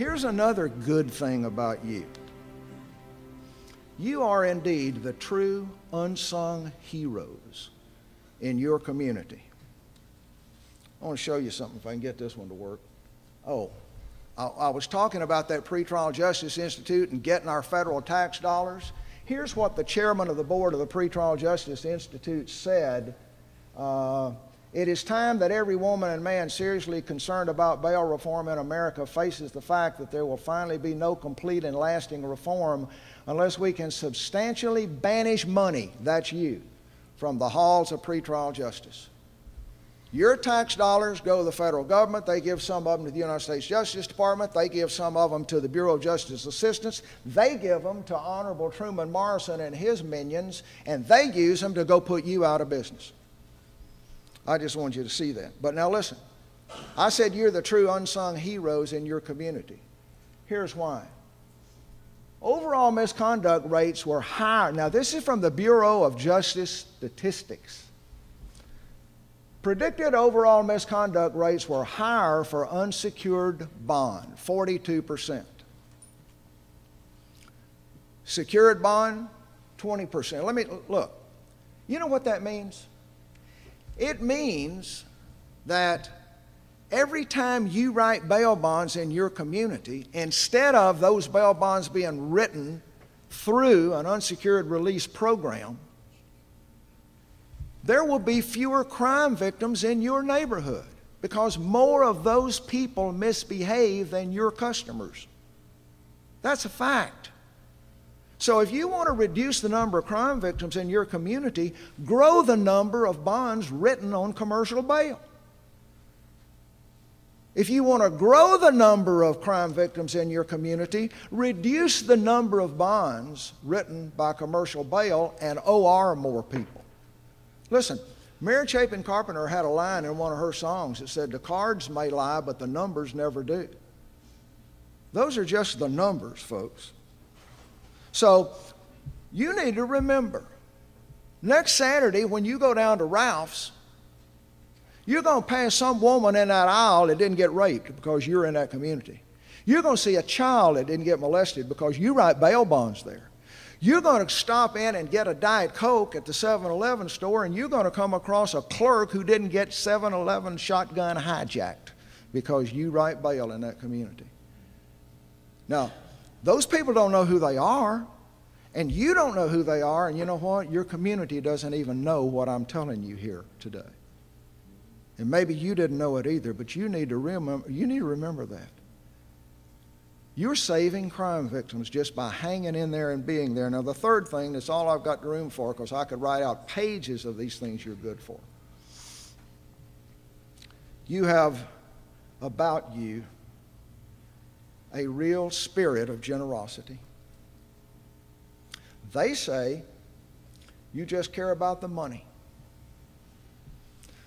Here's another good thing about you. You are indeed the true unsung heroes in your community. I want to show you something if I can get this one to work. Oh, I was talking about that Pretrial Justice Institute and getting our federal tax dollars. Here's what the chairman of the board of the Pretrial Justice Institute said. It is time that every woman and man seriously concerned about bail reform in America faces the fact that there will finally be no complete and lasting reform unless we can substantially banish money, that's you, from the halls of pretrial justice. Your tax dollars go to the federal government. They give some of them to the United States Justice Department. They give some of them to the Bureau of Justice Assistance. They give them to Honorable Truman Morrison and his minions, and they use them to go put you out of business. I just want you to see that. But now listen, I said you're the true unsung heroes in your community. Here's why. Overall misconduct rates were higher. Now this is from the Bureau of Justice Statistics. Predicted overall misconduct rates were higher for unsecured bond, 42%. Secured bond, 20%. Let me, look, you know what that means? It means that every time you write bail bonds in your community, instead of those bail bonds being written through an unsecured release program, there will be fewer crime victims in your neighborhood because more of those people misbehave than your customers. That's a fact. So if you want to reduce the number of crime victims in your community, grow the number of bonds written on commercial bail. If you want to grow the number of crime victims in your community, reduce the number of bonds written by commercial bail and OR more people. Listen, Mary Chapin Carpenter had a line in one of her songs that said, "The cards may lie, but the numbers never do." Those are just the numbers, folks. So you need to remember, next Saturday when you go down to Ralph's, you're going to pass some woman in that aisle that didn't get raped because you're in that community. You're going to see a child that didn't get molested because you write bail bonds there. You're going to stop in and get a Diet Coke at the 7-Eleven store, and you're going to come across a clerk who didn't get 7-Eleven shotgun hijacked because you write bail in that community. Now, those people don't know who they are, and you don't know who they are, and you know what? Your community doesn't even know what I'm telling you here today. And maybe you didn't know it either, but you need to remember that. You're saving crime victims just by hanging in there and being there. Now, the third thing, that's all I've got room for, because I could write out pages of these things you're good for. You have about you a real spirit of generosity. They say you just care about the money.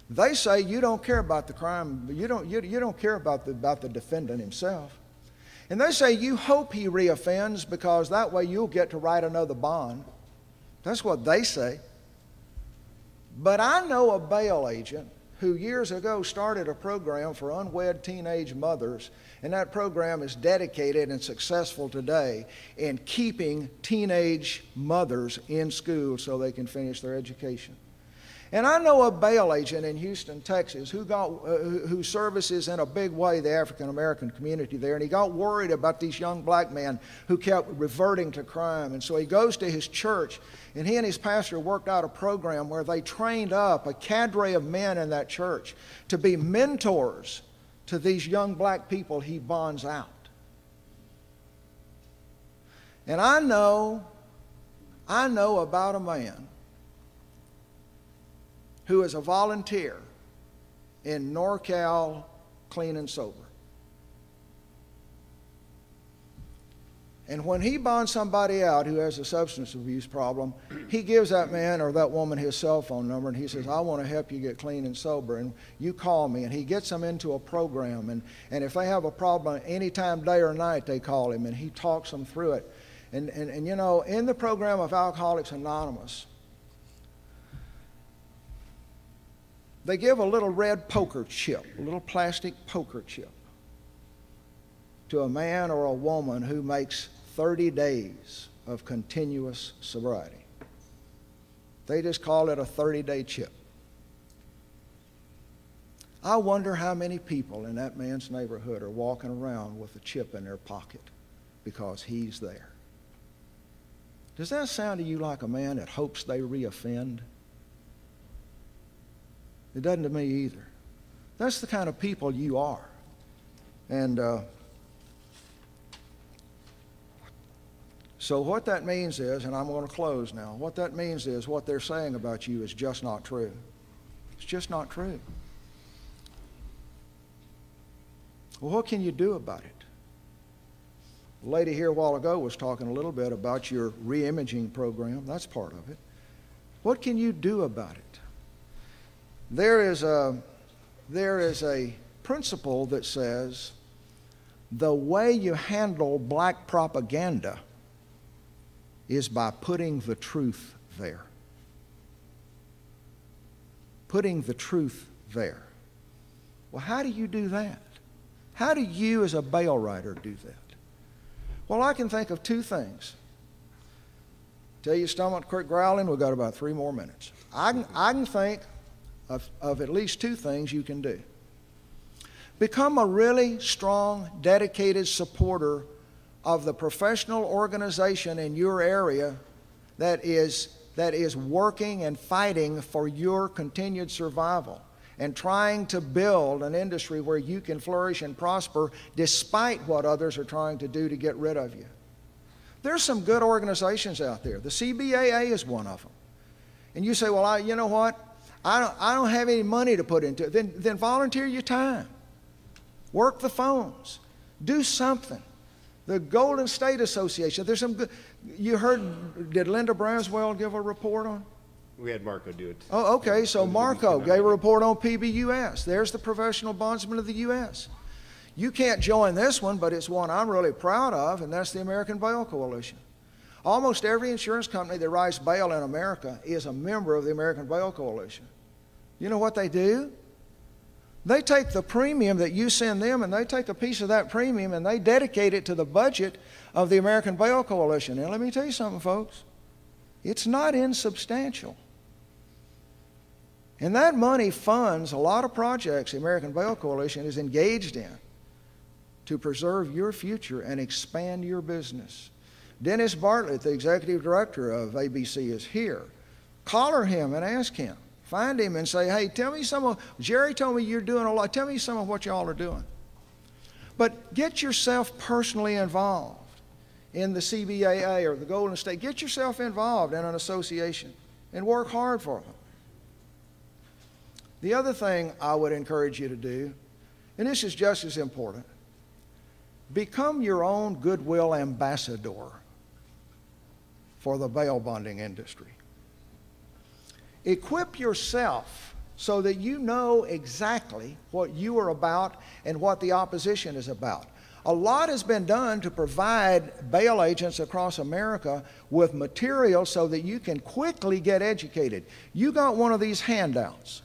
They say you don't care about the crime, you don't care about the defendant himself. And they say you hope he reoffends because that way you'll get to write another bond. That's what they say. But I know a bail agent who years ago started a program for unwed teenage mothers, and that program is dedicated and successful today in keeping teenage mothers in school so they can finish their education. And I know a bail agent in Houston, Texas, who services in a big way the African American community there, and he got worried about these young black men who kept reverting to crime. And so he goes to his church, and he and his pastor worked out a program where they trained up a cadre of men in that church to be mentors to these young black people he bonds out. And I know about a man who is a volunteer in NorCal Clean and Sober. And when he bonds somebody out who has a substance abuse problem, he gives that man or that woman his cell phone number, and he says, "I want to help you get clean and sober, and you call me." And he gets them into a program, and if they have a problem anytime, day or night, they call him, and he talks them through it. And you know, in the program of Alcoholics Anonymous, they give a little red poker chip, a little plastic poker chip. to a man or a woman who makes 30 days of continuous sobriety. They just call it a 30-day chip. I wonder how many people in that man's neighborhood are walking around with a chip in their pocket because he's there. Does that sound to you like a man that hopes they reoffend? It doesn't to me either. That's the kind of people you are. And so what that means is, and I'm going to close now, what that means is what they're saying about you is just not true. It's just not true. Well, what can you do about it? The lady here a while ago was talking a little bit about your re-imaging program. That's part of it. What can you do about it? There is a principle that says the way you handle black propaganda is by putting the truth there. Putting the truth there. Well, how do you do that? How do you as a bail writer do that? Well, I can think of two things. Tell your stomach quit growling, we've got about 3 more minutes. I can think of at least 2 things you can do. Become a really strong, dedicated supporter of the professional organization in your area that is working and fighting for your continued survival and trying to build an industry where you can flourish and prosper despite what others are trying to do to get rid of you. There's some good organizations out there. The CBAA is one of them. And you say, well, you know what? I don't have any money to put into it. Then volunteer your time. Work the phones. Do something. The Golden State Association, there's some good, you heard, did Linda Braswell give a report on? We had Marco do it. Oh, okay, so Marco gave a report on PBUS. There's the Professional Bondsman of the U.S. You can't join this one, but it's one I'm really proud of, and that's the American Bail Coalition. Almost every insurance company that writes bail in America is a member of the American Bail Coalition. You know what they do? They take the premium that you send them and they take a piece of that premium and they dedicate it to the budget of the American Bail Coalition. And let me tell you something, folks. It's not insubstantial. And that money funds a lot of projects the American Bail Coalition is engaged in to preserve your future and expand your business. Dennis Bartlett, the executive director of ABC, is here. Collar him and ask him. Find him and say, hey, tell me some of, Jerry told me you're doing a lot. Tell me some of what y'all are doing. But get yourself personally involved in the CBAA or the Golden State. Get yourself involved in an association and work hard for them. The other thing I would encourage you to do, and this is just as important, become your own goodwill ambassador for the bail bonding industry. Equip yourself so that you know exactly what you are about and what the opposition is about. A lot has been done to provide bail agents across America with material so that you can quickly get educated. You got one of these handouts.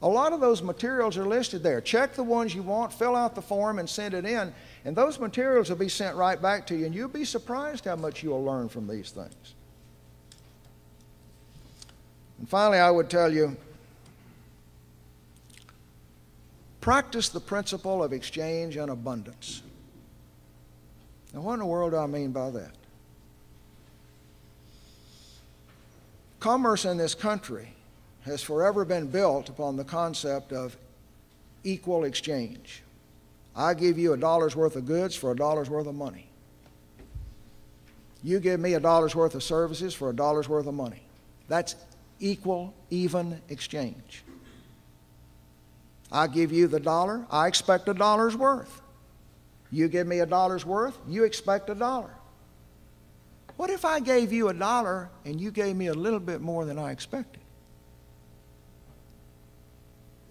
A lot of those materials are listed there. Check the ones you want, fill out the form, and send it in. And those materials will be sent right back to you, and you'll be surprised how much you'll learn from these things. And finally, I would tell you, practice the principle of exchange and abundance. Now, what in the world do I mean by that? Commerce in this country has forever been built upon the concept of equal exchange. I give you $1 worth of goods for $1 worth of money. You give me $1 worth of services for $1 worth of money. That's equal, even exchange. I give you the dollar, I expect $1 worth. You give me $1 worth, you expect $1. What if I gave you $1 and you gave me a little bit more than I expected?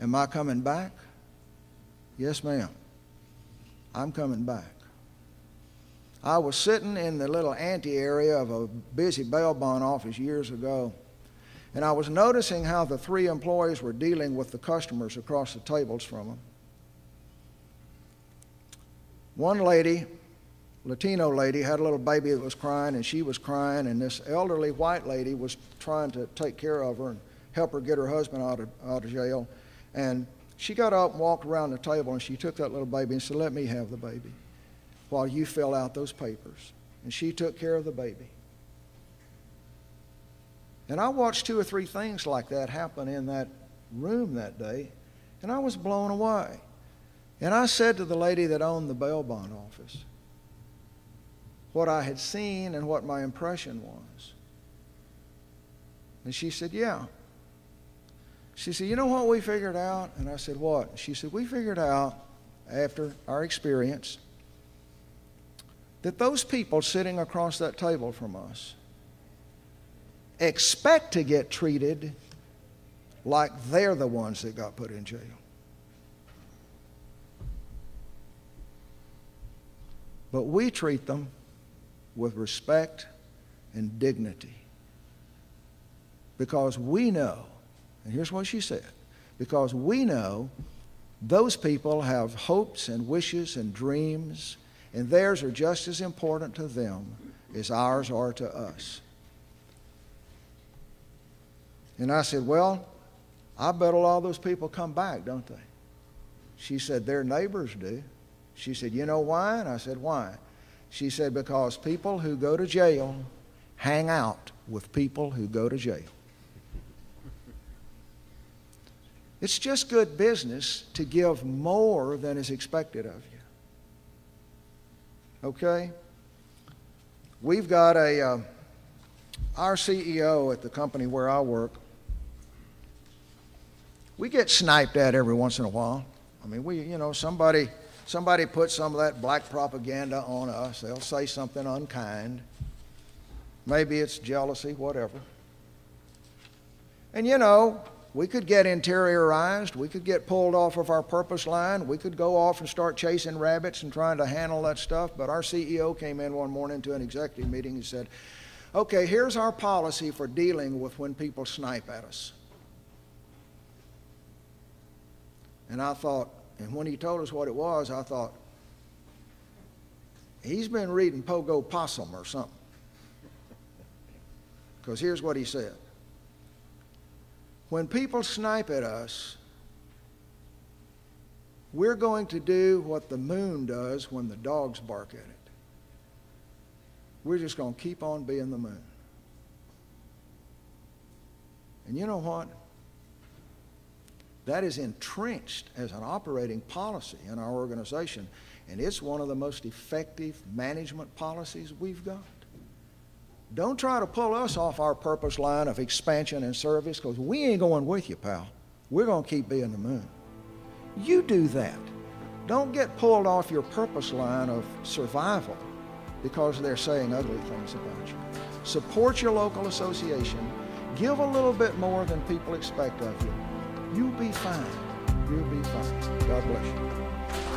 Am I coming back? Yes, ma'am. I'm coming back. I was sitting in the little ante area of a busy bail bond office years ago, and I was noticing how the 3 employees were dealing with the customers across the tables from them. One lady, Latino lady, had a little baby that was crying, and she was crying, and this elderly white lady was trying to take care of her and help her get her husband out of jail. And she got up and walked around the table, and she took that little baby and said, "Let me have the baby while you fill out those papers." And she took care of the baby. And I watched 2 or 3 things like that happen in that room that day, and I was blown away. And I said to the lady that owned the bail bond office what I had seen and what my impression was. And she said, "Yeah." She said, "You know what we figured out?" And I said, "What?" She said, "We figured out after our experience that those people sitting across that table from us expect to get treated like they're the ones that got put in jail." But we treat them with respect and dignity because we know, and here's what she said, because we know those people have hopes and wishes and dreams, and theirs are just as important to them as ours are to us. And I said, "Well, I bet a lot of those people come back, don't they?" She said, "Their neighbors do." She said, "You know why?" And I said, "Why?" She said, "Because people who go to jail hang out with people who go to jail." It's just good business to give more than is expected of you. Okay? We've got our CEO at the company where I work, we get sniped at every once in a while. I mean, somebody puts some of that black propaganda on us. They'll say something unkind. Maybe it's jealousy, whatever. And we could get interiorized. We could get pulled off of our purpose line. We could go off and start chasing rabbits and trying to handle that stuff. But our CEO came in one morning to an executive meeting and said, "Okay, here's our policy for dealing with when people snipe at us." And I thought, and when he told us what it was, I thought, he's been reading Pogo Possum or something. Because here's what he said. When people snipe at us, we're going to do what the moon does when the dogs bark at it. We're just going to keep on being the moon. And you know what? That is entrenched as an operating policy in our organization, and it's one of the most effective management policies we've got. Don't try to pull us off our purpose line of expansion and service, because we ain't going with you, pal. We're going to keep being the moon. You do that. Don't get pulled off your purpose line of survival because they're saying ugly things about you. Support your local association. Give a little bit more than people expect of you. You'll be fine. You'll be fine. God bless you.